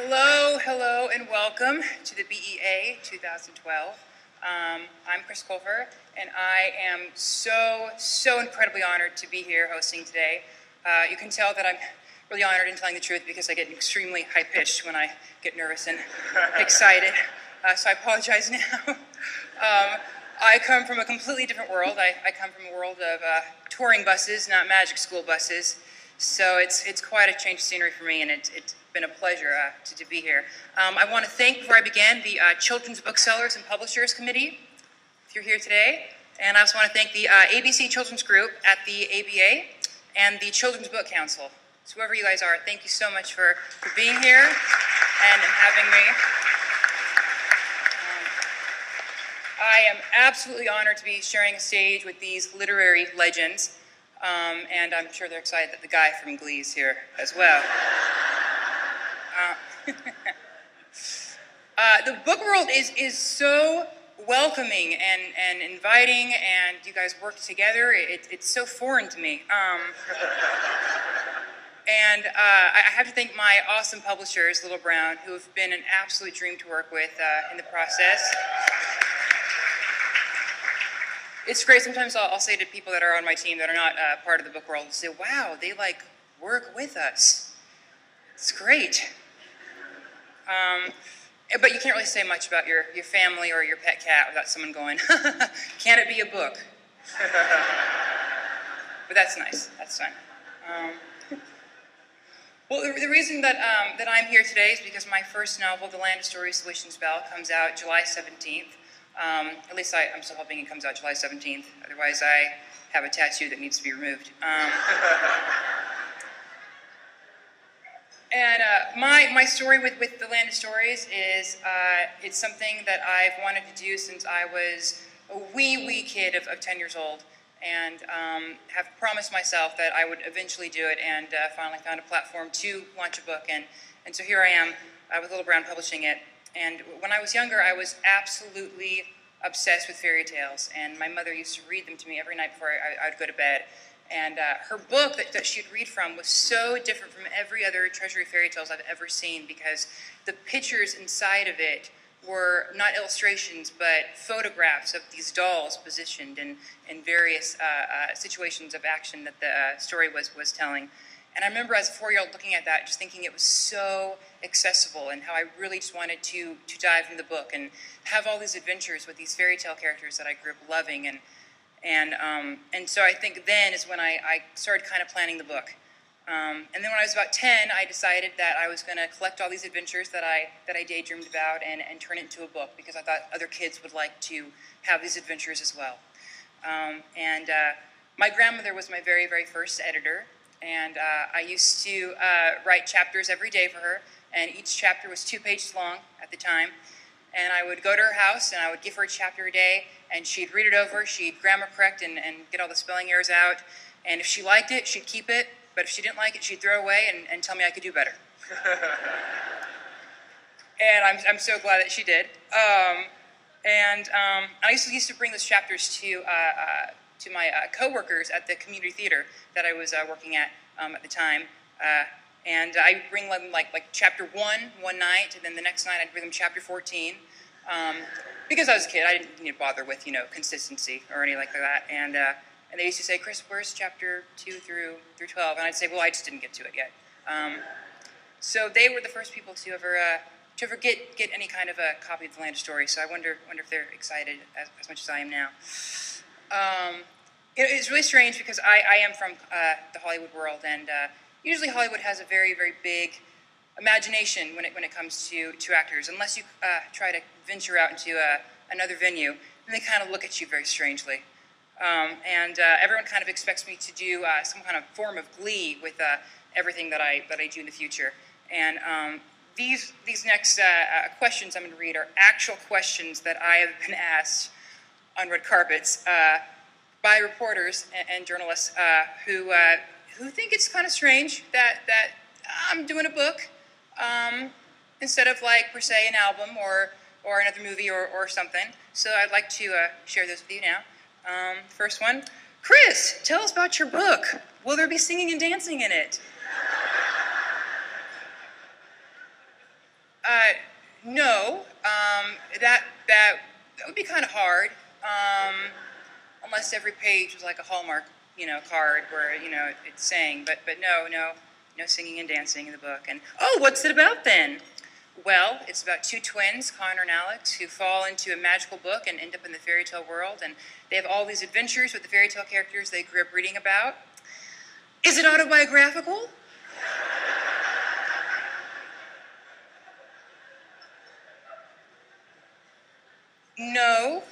Hello, and welcome to the BEA 2012. I'm Chris Colfer, and I am so incredibly honored to be here hosting today. You can tell that I'm really honored in telling the truth because I get extremely high-pitched when I get nervous and excited, so I apologize now. I come from a completely different world. I come from a world of touring buses, not magic school buses. So it's quite a change of scenery for me, and it's been a pleasure to be here. I want to thank, before I begin, the Children's Booksellers and Publishers Committee, if you're here today. And I also want to thank the ABC Children's Group at the ABA and the Children's Book Council. So whoever you guys are, thank you so much for being here and having me. I am absolutely honored to be sharing a stage with these literary legends. And I'm sure they're excited that the guy from Glee is here as well. The book world is so welcoming and inviting, and you guys work together. It's so foreign to me. And I have to thank my awesome publishers, Little Brown, who have been an absolute dream to work with in the process. It's great. Sometimes I'll say to people that are on my team that are not part of the book world, say, wow, they work with us. It's great. But you can't really say much about your family or your pet cat without someone going, can it be a book? But that's nice. That's fine. Well, the reason that I'm here today is because my first novel, The Land of Stories, The Wishing Spell, comes out July 17th. At least I'm still hoping it comes out July 17th. Otherwise, I have a tattoo that needs to be removed. And my story with The Land of Stories is it's something that I've wanted to do since I was a wee kid of 10 years old, and have promised myself that I would eventually do it, and finally found a platform to launch a book. And so here I am with Little Brown publishing it. And when I was younger, I was absolutely obsessed with fairy tales, and my mother used to read them to me every night before I would go to bed. And her book that she'd read from was so different from every other treasury fairy tales I've ever seen, because the pictures inside of it were not illustrations, but photographs of these dolls positioned in various situations of action that the story was telling. And I remember as a 4-year-old looking at that, just thinking it was so accessible, and how I really just wanted to dive into the book and have all these adventures with these fairy tale characters that I grew up loving. And so I think then is when I started kind of planning the book. And then when I was about 10, I decided that I was going to collect all these adventures that I daydreamed about and turn it into a book, because I thought other kids would like to have these adventures as well. My grandmother was my very first editor. And I used to write chapters every day for her, and each chapter was 2 pages long at the time. And I would go to her house, and I would give her a chapter a day, and she'd read it over, she'd grammar correct and get all the spelling errors out. And if she liked it, she'd keep it, but if she didn't like it, she'd throw it away and tell me I could do better. And I'm so glad that she did. I used to bring those chapters to my co-workers at the community theater that I was working at the time. And I would bring them like chapter 1 one night, and then the next night I'd bring them chapter 14. Because I was a kid, I didn't need to bother with, consistency or anything like that. And they used to say, Chris, where's chapter 2 through 12? And I'd say, well, I just didn't get to it yet. So they were the first people to ever get any kind of a copy of The Land of Stories. So I wonder if they're excited as much as I am now. It's really strange because I am from the Hollywood world, and usually Hollywood has a very big imagination when it comes to actors. Unless you try to venture out into another venue, then they kind of look at you very strangely. Everyone kind of expects me to do some kind of form of glee with everything that I do in the future. And these next questions I'm going to read are actual questions that I have been asked on red carpets by reporters and journalists who think it's kind of strange that I'm doing a book instead of per se an album or another movie or something. So I'd like to share this with you now. First one, Chris, tell us about your book. Will there be singing and dancing in it? No, that would be kind of hard, unless every page was like a Hallmark, card where it's saying. But no singing and dancing in the book. And oh, what's it about then? Well, it's about two twins, Connor and Alex, who fall into a magical book and end up in the fairy tale world, and they have all these adventures with the fairy tale characters they grew up reading about. Is it autobiographical? No.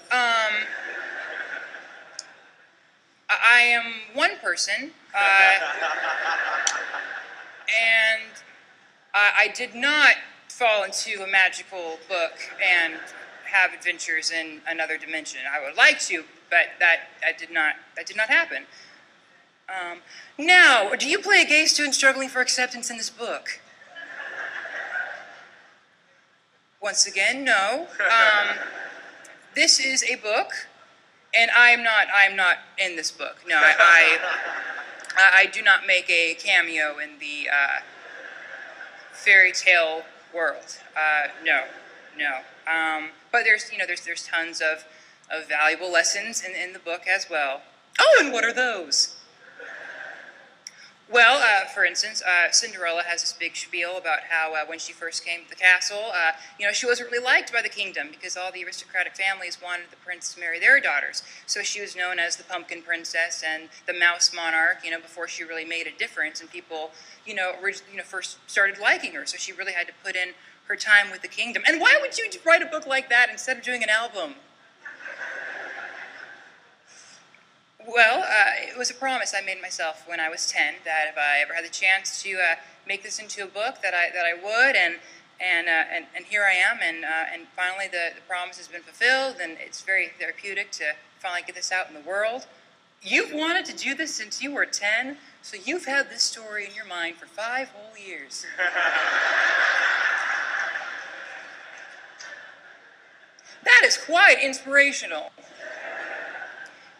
I am one person, and I did not fall into a magical book and have adventures in another dimension. I would like to, but that did not happen. Now, do you play a gay student struggling for acceptance in this book? Once again, no. This is a book, and I'm not in this book. No, I do not make a cameo in the fairy tale world. No. But there's tons of valuable lessons in the book as well. Oh, and what are those? Well, for instance, Cinderella has this big spiel about how when she first came to the castle, she wasn't really liked by the kingdom because all the aristocratic families wanted the prince to marry their daughters. So she was known as the Pumpkin Princess and the Mouse Monarch, before she really made a difference and people, first started liking her. So she really had to put in her time with the kingdom. And why would you write a book like that instead of doing an album? Well, it was a promise I made myself when I was 10 that if I ever had the chance to make this into a book, that I would, and here I am, and finally the promise has been fulfilled, and it's very therapeutic to finally get this out in the world. You've wanted to do this since you were 10, so you've had this story in your mind for 5 whole years. That is quite inspirational.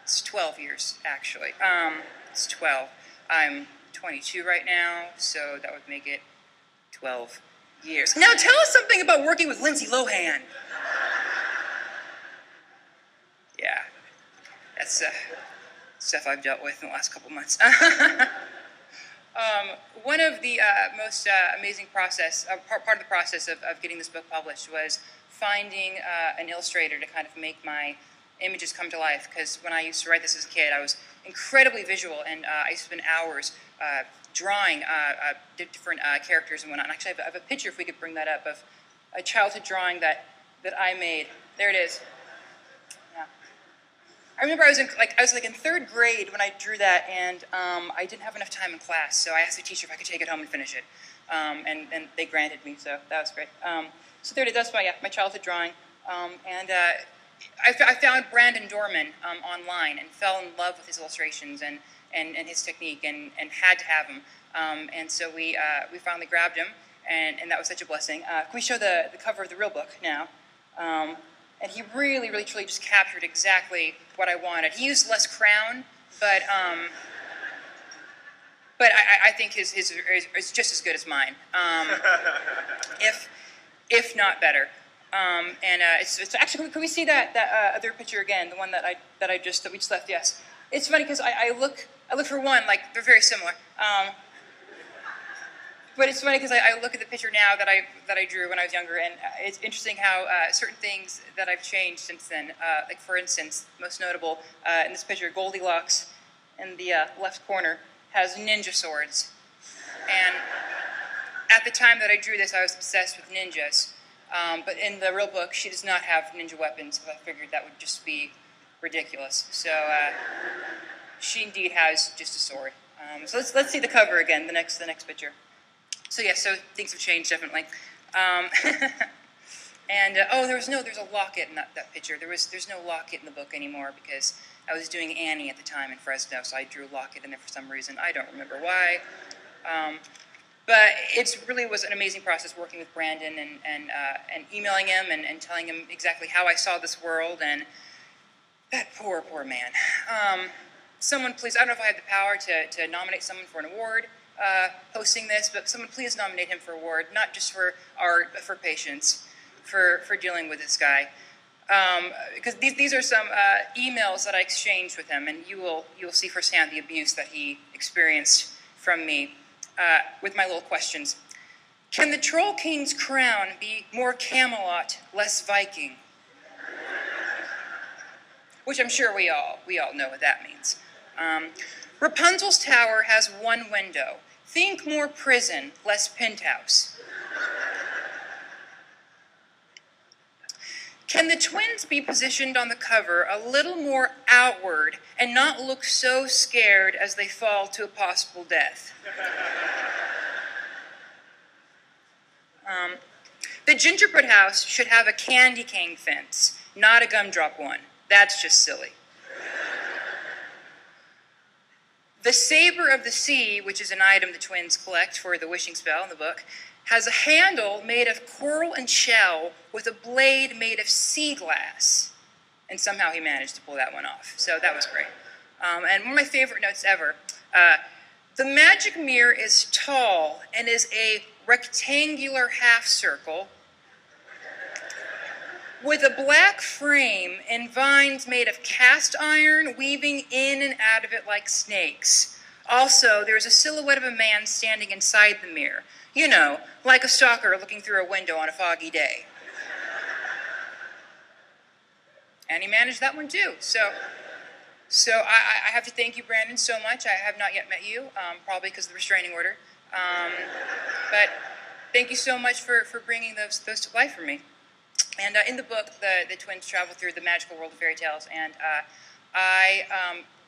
It's 12 years, actually. It's 12. I'm 22 right now, so that would make it 12 years. Now tell us something about working with Lindsay Lohan. Yeah, that's stuff I've dealt with in the last couple months. One of the most amazing part of the process of getting this book published was finding an illustrator to kind of make my images come to life, because when I used to write this as a kid, I was incredibly visual, and I used to spend hours drawing different characters and whatnot. And actually, I have a picture, if we could bring that up, of a childhood drawing that I made. There it is. Yeah. I remember I was in 3rd grade when I drew that, and I didn't have enough time in class, so I asked the teacher if I could take it home and finish it, and they granted me, so that was great. So there it is. That's my childhood drawing, and I found Brandon Dorman online and fell in love with his illustrations and his technique and had to have him. And so we finally grabbed him, and that was such a blessing. Can we show the cover of the real book now? And he really, really, truly just captured exactly what I wanted. He used less crown, but I think his is just as good as mine, if not better. It's actually, can we see that other picture again, the one that we just left? Yes. It's funny because I look for one, like they're very similar. But it's funny because I look at the picture now that I drew when I was younger, and it's interesting how certain things that I've changed since then. Like for instance, most notable in this picture, Goldilocks in the left corner has ninja swords, and at the time that I drew this, I was obsessed with ninjas. But in the real book, she does not have ninja weapons, because I figured that would just be ridiculous. So she indeed has just a sword. So let's see the cover again, the next picture. So yeah, so things have changed definitely. And there's a locket in that picture. There's no locket in the book anymore because I was doing Annie at the time in Fresno, so I drew a locket in there for some reason. I don't remember why. But it really was an amazing process working with Brandon and emailing him and telling him exactly how I saw this world, and that poor man. Someone please, I don't know if I have the power to nominate someone for an award, hosting this, but someone please nominate him for award, not just for art, but for patience, for dealing with this guy. Because these are some emails that I exchanged with him, and you will see firsthand the abuse that he experienced from me with my little questions. Can the Troll King's crown be more Camelot, less Viking? Which I'm sure we all know what that means. Rapunzel's tower has one window. Think more prison, less penthouse. Can the twins be positioned on the cover a little more outward and not look so scared as they fall to a possible death? The gingerbread house should have a candy cane fence, not a gumdrop one. That's just silly. The Sabre of the Sea, which is an item the twins collect for the wishing spell in the book, has a handle made of coral and shell with a blade made of sea glass. And somehow he managed to pull that one off. So that was great. And one of my favorite notes ever, the magic mirror is tall and is a rectangular half circle with a black frame and vines made of cast iron weaving in and out of it like snakes. Also, there's a silhouette of a man standing inside the mirror. You know, like a stalker looking through a window on a foggy day. And he managed that one too. So I have to thank you, Brandon, so much. I have not yet met you, probably because of the restraining order. But thank you so much for bringing those to life for me. And in the book, the twins travel through the magical world of fairy tales, and I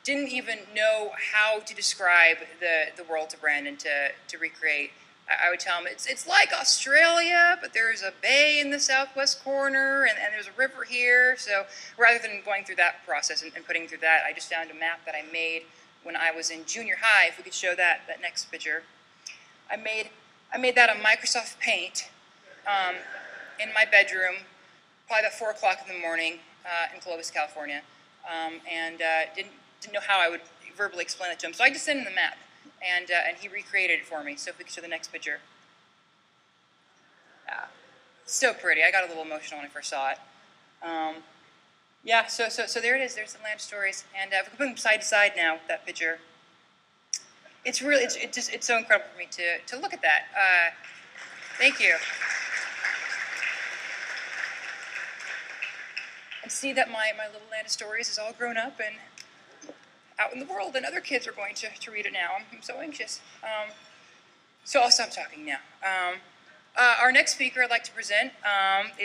didn't even know how to describe the world to Brandon to recreate. I would tell him it's like Australia, but there's a bay in the southwest corner, and there's a river here. So rather than going through that process and putting through that, I just found a map that I made when I was in junior high. If we could show that next picture, I made that on Microsoft Paint in my bedroom, probably about 4 o'clock in the morning in Clovis, California, and didn't know how I would verbally explain it to him. So I just sent him the map. And he recreated it for me. So if we could show the next picture. So pretty. I got a little emotional when I first saw it. Yeah, so there it is. There's the land stories. And if we can put them side to side now, that picture. It's really, it's so incredible for me to look at that. Thank you. And see that my little land of stories is all grown up and out in the world, and other kids are going to read it now. I'm so anxious. So I'll stop talking now. Our next speaker I'd like to present is